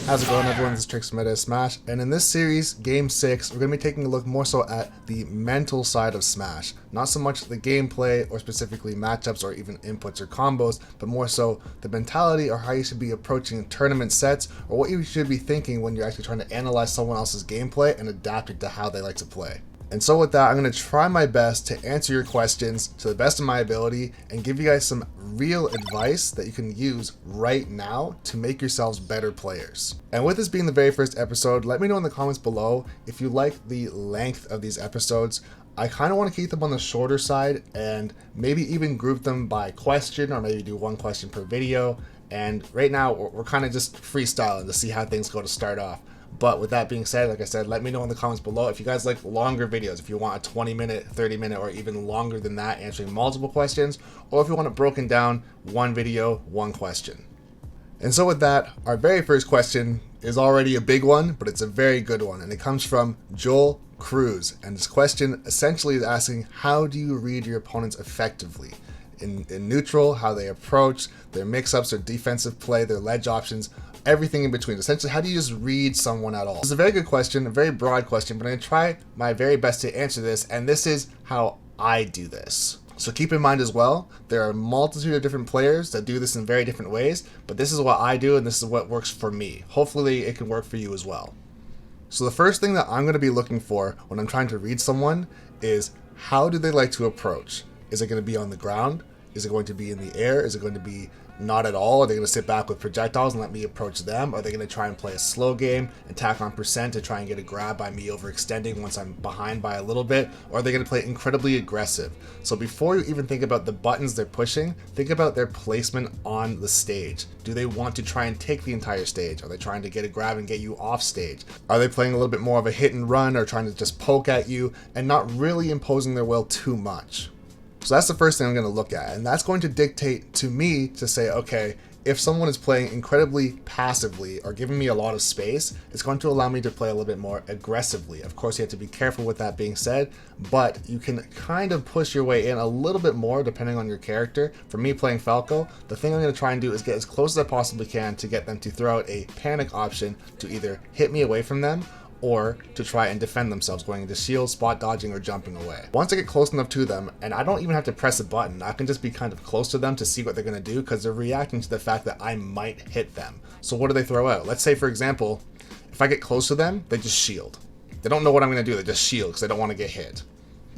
How's it going, everyone? This is Trixx Meta Smash, and in this series, Game 6, we're going to be taking a look more so at the mental side of Smash. Not so much the gameplay, or specifically matchups, or even inputs or combos, but more so the mentality or how you should be approaching tournament sets, or what you should be thinking when you're actually trying to analyze someone else's gameplay and adapt it to how they like to play. And so with that, I'm going to try my best to answer your questions to the best of my ability and give you guys some real advice that you can use right now to make yourselves better players. And with this being the very first episode, let me know in the comments below if you like the length of these episodes. I kind of want to keep them on the shorter side and maybe even group them by question, or maybe do one question per video. And right now we're kind of just freestyling to see how things go to start off. But with that being said, like I said, let me know in the comments below if you guys like longer videos, if you want a 20-minute, 30-minute, or even longer than that answering multiple questions, or if you want it broken down, one video, one question. And so with that, our very first question is already a big one, but it's a very good one, and it comes from Joel Cruz. And this question essentially is asking, how do you read your opponents effectively? In neutral, how they approach, their mix-ups, their defensive play, their ledge options, everything in between. Essentially, how do you just read someone at all? It's a very good question, a very broad question, but I'm going to try my very best to answer this, and this is how I do this. So keep in mind as well, there are a multitude of different players that do this in very different ways, but this is what I do, and this is what works for me. Hopefully, it can work for you as well. So the first thing that I'm going to be looking for when I'm trying to read someone is, how do they like to approach? Is it going to be on the ground? Is it going to be in the air? Is it going to be not at all? Are they going to sit back with projectiles and let me approach them? Are they going to try and play a slow game and tack on percent to try and get a grab by me overextending once I'm behind by a little bit? Or are they going to play incredibly aggressive? So before you even think about the buttons they're pushing, think about their placement on the stage. Do they want to try and take the entire stage? Are they trying to get a grab and get you off stage? Are they playing a little bit more of a hit and run, or trying to just poke at you and not really imposing their will too much? So that's the first thing I'm going to look at, and that's going to dictate to me to say, okay, if someone is playing incredibly passively or giving me a lot of space, it's going to allow me to play a little bit more aggressively. Of course, you have to be careful with that being said, but you can kind of push your way in a little bit more depending on your character. For me playing Falco, the thing I'm going to try and do is get as close as I possibly can to get them to throw out a panic option to either hit me away from them, or to try and defend themselves, going into shield, spot dodging, or jumping away. Once I get close enough to them, and I don't even have to press a button, I can just be kind of close to them to see what they're going to do, because they're reacting to the fact that I might hit them. So what do they throw out? Let's say, for example, if I get close to them, they just shield. They don't know what I'm going to do, they just shield because they don't want to get hit.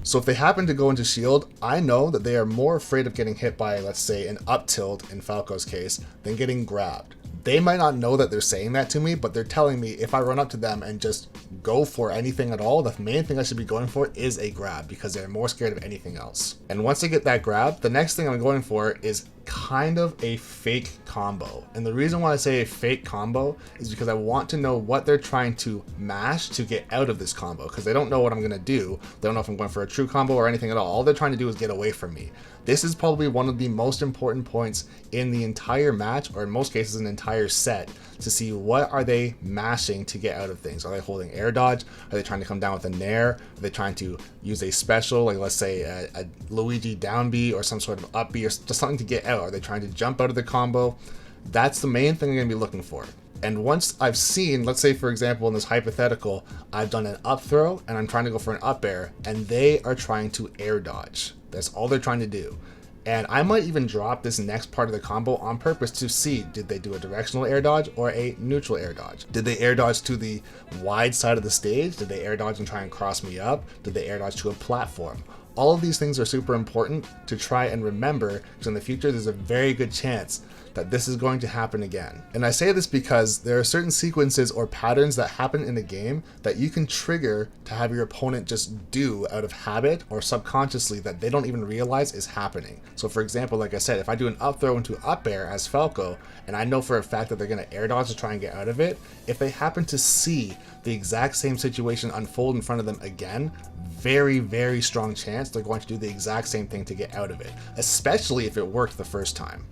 So if they happen to go into shield, I know that they are more afraid of getting hit by, let's say, an up tilt in Falco's case, than getting grabbed. They might not know that they're saying that to me, but they're telling me if I run up to them and just go for anything at all, the main thing I should be going for is a grab, because they're more scared of anything else. And once I get that grab, the next thing I'm going for is kind of a fake combo. And the reason why I say a fake combo is because I want to know what they're trying to mash to get out of this combo, because they don't know what I'm going to do. They don't know if I'm going for a true combo or anything at all. All they're trying to do is get away from me. This is probably one of the most important points in the entire match, or in most cases an entire set, to see what are they mashing to get out of things. Are they holding air dodge? Are they trying to come down with a nair? Are they trying to use a special, like let's say a Luigi down B or some sort of up B, or just something to get out? Are they trying to jump out of the combo? That's the main thing I'm going to be looking for. And once I've seen, let's say for example in this hypothetical, I've done an up throw and I'm trying to go for an up air, and they are trying to air dodge. That's all they're trying to do. And I might even drop this next part of the combo on purpose to see, did they do a directional air dodge or a neutral air dodge? Did they air dodge to the wide side of the stage? Did they air dodge and try and cross me up? Did they air dodge to a platform? All of these things are super important to try and remember, because in the future there's a very good chance that this is going to happen again. And I say this because there are certain sequences or patterns that happen in a game that you can trigger to have your opponent just do out of habit or subconsciously, that they don't even realize is happening. So for example, like I said, if I do an up throw into up air as Falco, and I know for a fact that they're going to air dodge to try and get out of it, if they happen to see the exact same situation unfold in front of them again, very, very strong chance they're going to do the exact same thing to get out of it, especially if it worked the first time.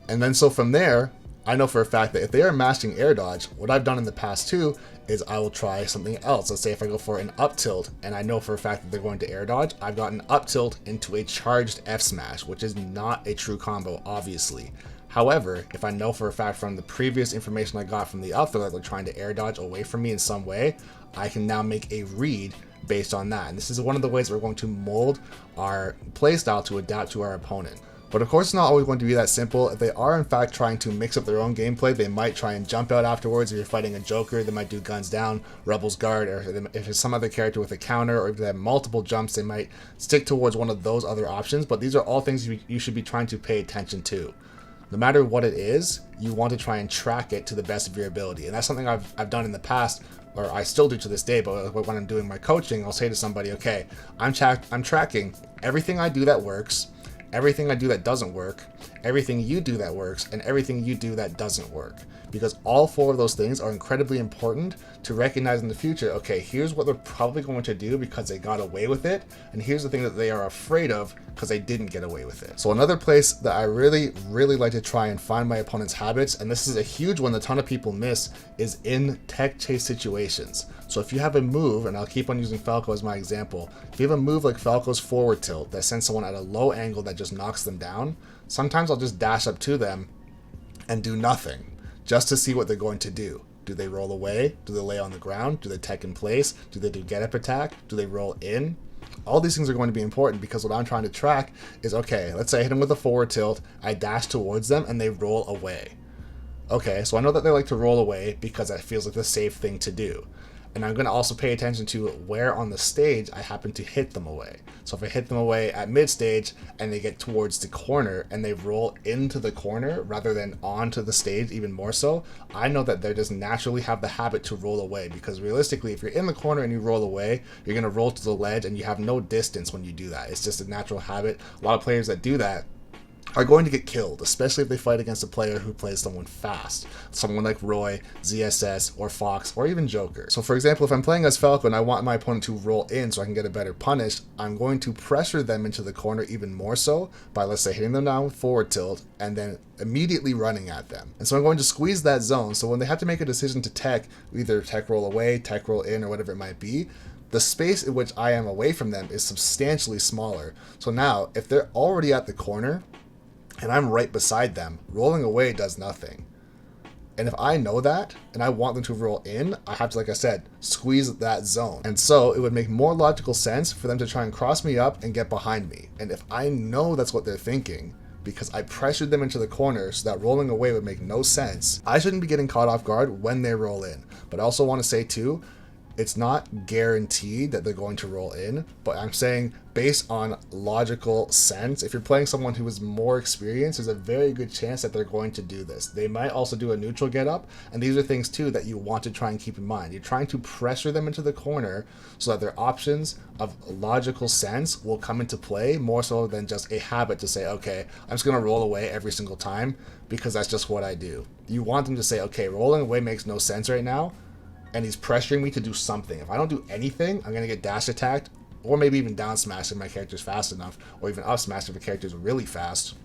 And then so from there, I know for a fact that if they are mashing air dodge, what I've done in the past too is I will try something else. Let's say if I go for an up tilt and I know for a fact that they're going to air dodge, I've got an up tilt into a charged F smash, which is not a true combo, obviously. However, if I know for a fact from the previous information I got from the up throw that they're trying to air dodge away from me in some way, I can now make a read based on that. And this is one of the ways we're going to mold our playstyle to adapt to our opponent. But of course, it's not always going to be that simple. If they are in fact trying to mix up their own gameplay, they might try and jump out afterwards. If you're fighting a Joker, they might do guns down, Rebel's Guard, or if it's some other character with a counter, or if they have multiple jumps, they might stick towards one of those other options. But these are all things you should be trying to pay attention to. No matter what it is, you want to try and track it to the best of your ability. And that's something I've done in the past, or I still do to this day, but when I'm doing my coaching, I'll say to somebody, okay, I'm tracking everything I do that works, everything I do that doesn't work, everything you do that works, and everything you do that doesn't work. Because all 4 of those things are incredibly important to recognize in the future, okay, here's what they're probably going to do because they got away with it, and here's the thing that they are afraid of because they didn't get away with it. So another place that I really like to try and find my opponent's habits, and this is a huge one that a ton of people miss, is in tech chase situations. So if you have a move, and I'll keep on using Falco as my example, if you have a move like Falco's forward tilt that sends someone at a low angle that just knocks them down, sometimes I'll just dash up to them and do nothing, just to see what they're going to do. Do they roll away? Do they lay on the ground? Do they tech in place? Do they do get up attack? Do they roll in? All these things are going to be important because what I'm trying to track is, okay, let's say I hit them with a forward tilt, I dash towards them, and they roll away. Okay, so I know that they like to roll away because that feels like the safe thing to do. And I'm going to also pay attention to where on the stage I happen to hit them away. So if I hit them away at mid stage and they get towards the corner and they roll into the corner rather than onto the stage even more so, I know that they just naturally have the habit to roll away, because realistically, if you're in the corner and you roll away, you're going to roll to the ledge and you have no distance when you do that. It's just a natural habit. A lot of players that do that are going to get killed, especially if they fight against a player who plays someone fast. Someone like Roy, ZSS, or Fox, or even Joker. So for example, if I'm playing as Falco and I want my opponent to roll in so I can get a better punish, I'm going to pressure them into the corner even more so by, let's say, hitting them down with forward tilt and then immediately running at them. And so I'm going to squeeze that zone, so when they have to make a decision to tech, either tech roll away, tech roll in, or whatever it might be, the space in which I am away from them is substantially smaller. So now, if they're already at the corner, and I'm right beside them, rolling away does nothing. And if I know that, and I want them to roll in, I have to, like I said, squeeze that zone. And so it would make more logical sense for them to try and cross me up and get behind me. And if I know that's what they're thinking, because I pressured them into the corner so that rolling away would make no sense, I shouldn't be getting caught off guard when they roll in. But I also want to say too, it's not guaranteed that they're going to roll in, but I'm saying based on logical sense, if you're playing someone who is more experienced, there's a very good chance that they're going to do this. They might also do a neutral get up, and these are things too that you want to try and keep in mind. You're trying to pressure them into the corner so that their options of logical sense will come into play more so than just a habit to say, okay, I'm just going to roll away every single time because that's just what I do. You want them to say, okay, rolling away makes no sense right now, and he's pressuring me to do something. If I don't do anything, I'm going to get dash attacked, or maybe even down smashed if my character's fast enough, or even up smashed if the character's really fast.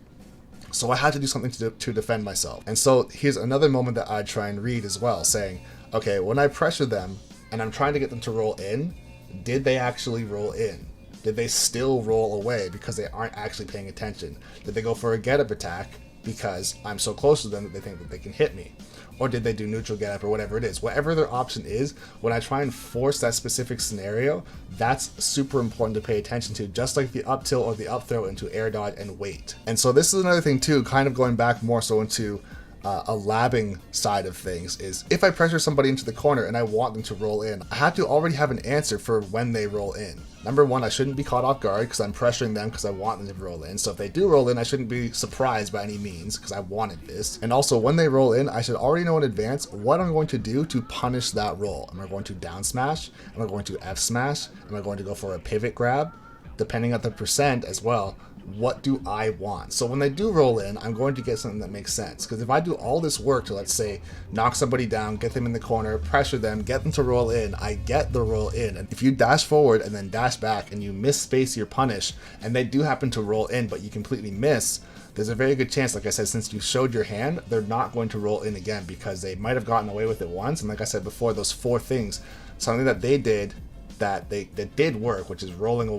So I had to do something to defend myself. And so here's another moment that I try and read as well, saying, okay, when I pressure them, and I'm trying to get them to roll in, did they actually roll in? Did they still roll away because they aren't actually paying attention? Did they go for a get-up attack because I'm so close to them that they think that they can hit me? Or did they do neutral get up or whatever it is? Whatever their option is, when I try and force that specific scenario, that's super important to pay attention to, just like the up tilt or the up throw into air dodge and wait. And so this is another thing too, kind of going back more so into a labbing side of things, is if I pressure somebody into the corner and I want them to roll in, I have to already have an answer for when they roll in. Number one, I shouldn't be caught off guard because I'm pressuring them because I want them to roll in. So if they do roll in, I shouldn't be surprised by any means because I wanted this. And also when they roll in, I should already know in advance what I'm going to do to punish that roll. Am I going to down smash? Am I going to F smash? Am I going to go for a pivot grab? Depending on the percent as well, what do I want? So when they do roll in, I'm going to get something that makes sense. Because if I do all this work to, let's say, knock somebody down, get them in the corner, pressure them, get them to roll in, I get the roll in. And if you dash forward and then dash back and you miss space your punish, and they do happen to roll in, but you completely miss, there's a very good chance, like I said, since you showed your hand, they're not going to roll in again because they might have gotten away with it once. And like I said before, those 4 things, something that they did that did work, which is rolling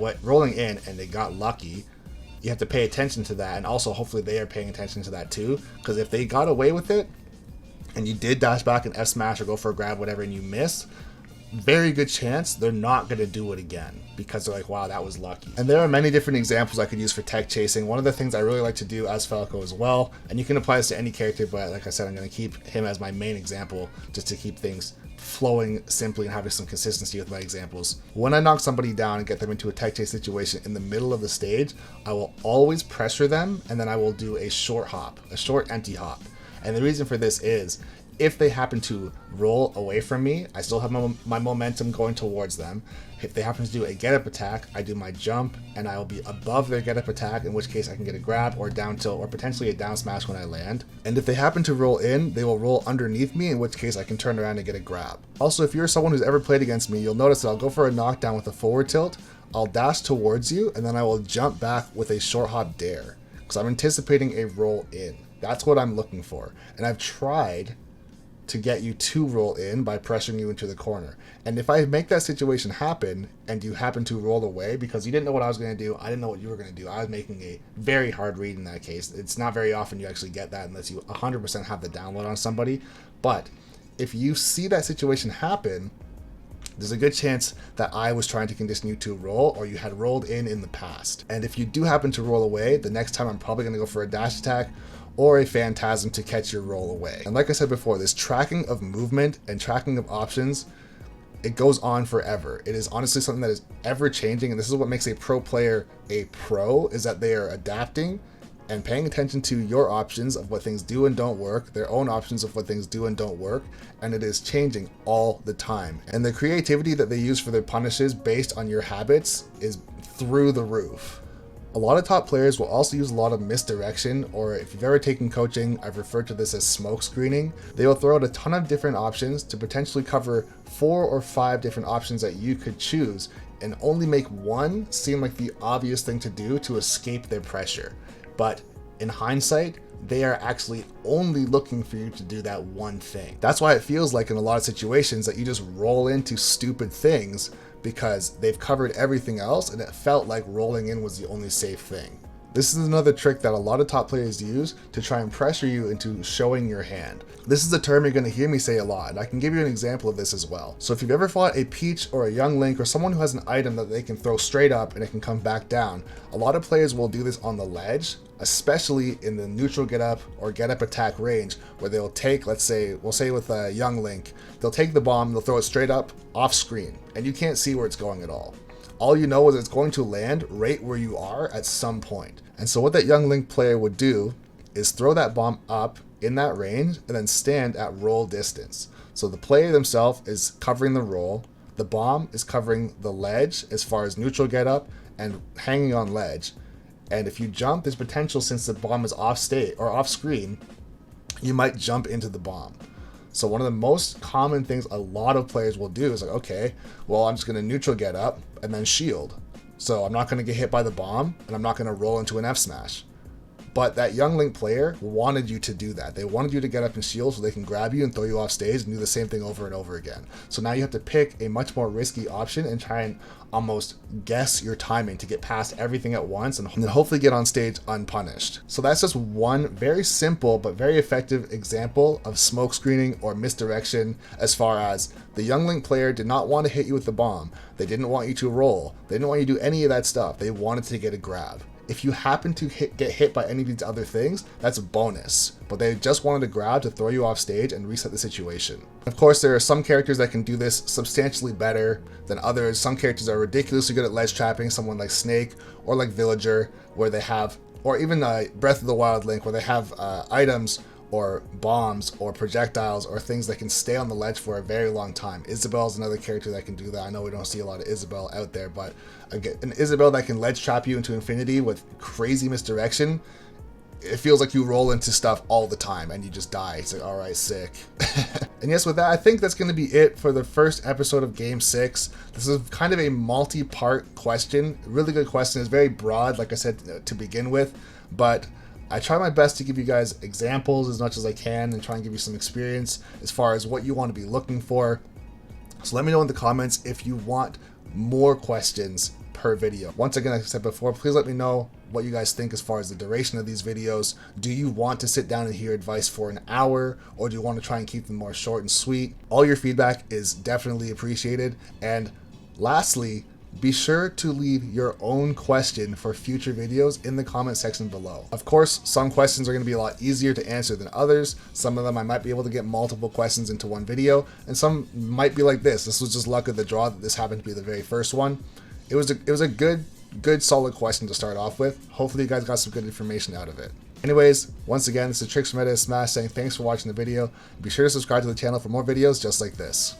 in, and they got lucky. you have to pay attention to that, and also hopefully they are paying attention to that too, because if they got away with it and you did dash back and F smash or go for a grab, whatever, and you missed, very good chance they're not going to do it again, because they're like, wow, that was lucky. And there are many different examples I could use for tech chasing. One of the things I really like to do as Falco as well, and you can apply this to any character, but like I said, I'm going to keep him as my main example just to keep things flowing simply and having some consistency with my examples. When I knock somebody down and get them into a tech chase situation in the middle of the stage, I will always pressure them, and then I will do a short hop, a short empty hop. And the reason for this is, if they happen to roll away from me, I still have my momentum going towards them. If they happen to do a get-up attack, I do my jump, and I will be above their get-up attack, in which case I can get a grab or down tilt or potentially a down smash when I land. And if they happen to roll in, they will roll underneath me, in which case I can turn around and get a grab. Also, if you're someone who's ever played against me, you'll notice that I'll go for a knockdown with a forward tilt, I'll dash towards you, and then I will jump back with a short hop dare, because I'm anticipating a roll in. That's what I'm looking for. And I've tried to get you to roll in by pressuring you into the corner. And if I make that situation happen and you happen to roll away because you didn't know what I was going to do, I didn't know what you were going to do, I was making a very hard read in that case. It's not very often you actually get that unless you 100% have the download on somebody. But if you see that situation happen, there's a good chance that I was trying to condition you to roll, or you had rolled in the past. And if you do happen to roll away, the next time I'm probably going to go for a dash attack or a phantasm to catch your roll away. And like I said before, this tracking of movement and tracking of options, it goes on forever. It is honestly something that is ever changing, and this is what makes a pro player a pro, is that they are adapting and paying attention to your options of what things do and don't work, their own options of what things do and don't work, and it is changing all the time. And the creativity that they use for their punishes based on your habits is through the roof. A lot of top players will also use a lot of misdirection, or if you've ever taken coaching, I've referred to this as smoke screening. They will throw out a ton of different options to potentially cover 4 or 5 different options that you could choose, and only make one seem like the obvious thing to do to escape their pressure. But in hindsight, they are actually only looking for you to do that one thing. That's why it feels like in a lot of situations that you just roll into stupid things, because they've covered everything else and it felt like rolling in was the only safe thing. This is another trick that a lot of top players use to try and pressure you into showing your hand. This is a term you're going to hear me say a lot, and I can give you an example of this as well. So if you've ever fought a Peach or a Young Link or someone who has an item that they can throw straight up and it can come back down, a lot of players will do this on the ledge, especially in the neutral get up or get up attack range, where they'll take, we'll say with a Young Link, they'll take the bomb, they'll throw it straight up off screen, and you can't see where it's going at all. All you know is it's going to land right where you are at some point. And so what that Young Link player would do is throw that bomb up in that range and then stand at roll distance. So the player themselves is covering the roll, the bomb is covering the ledge as far as neutral get up and hanging on ledge. And if you jump, there's potential, since the bomb is off state or off screen, you might jump into the bomb. So one of the most common things a lot of players will do is like, okay, well, I'm just going to neutral get up and then shield. So I'm not going to get hit by the bomb, and I'm not going to roll into an F smash. But that Young Link player wanted you to do that. They wanted you to get up and shield so they can grab you and throw you off stage and do the same thing over and over again. So now you have to pick a much more risky option and try and almost guess your timing to get past everything at once and then hopefully get on stage unpunished. So that's just one very simple but very effective example of smoke screening or misdirection, as far as the Young Link player did not want to hit you with the bomb. They didn't want you to roll. They didn't want you to do any of that stuff. They wanted to get a grab. If you happen to get hit by any of these other things, that's a bonus. But they just wanted to grab to throw you off stage and reset the situation. Of course, there are some characters that can do this substantially better than others. Some characters are ridiculously good at ledge trapping, someone like Snake or like Villager, where they have, or even Breath of the Wild Link, where they have items or bombs or projectiles or things that can stay on the ledge for a very long time. Isabel's another character that can do that. I know we don't see a lot of Isabel out there, but again, an Isabel that can ledge trap you into infinity with crazy misdirection, it feels like you roll into stuff all the time and you just die. It's like, all right, sick. And yes, with that, I think that's going to be it for the first episode of Game 6. This is kind of a multi-part question. Really good question. It's very broad, like I said, to begin with, but I try my best to give you guys examples as much as I can and try and give you some experience as far as what you want to be looking for. So let me know in the comments if you want more questions per video. Once again, like I said before, please let me know what you guys think as far as the duration of these videos. Do you want to sit down and hear advice for an hour, or do you want to try and keep them more short and sweet? All your feedback is definitely appreciated. And lastly, be sure to leave your own question for future videos in the comment section below. Of course, some questions are going to be a lot easier to answer than others. Some of them I might be able to get multiple questions into one video, and some might be like this. This was just luck of the draw that this happened to be the very first one. It was a good solid question to start off with. Hopefully you guys got some good information out of it. Anyways, once again, this is Trixx from MoS Smash saying thanks for watching the video. Be sure to subscribe to the channel for more videos just like this.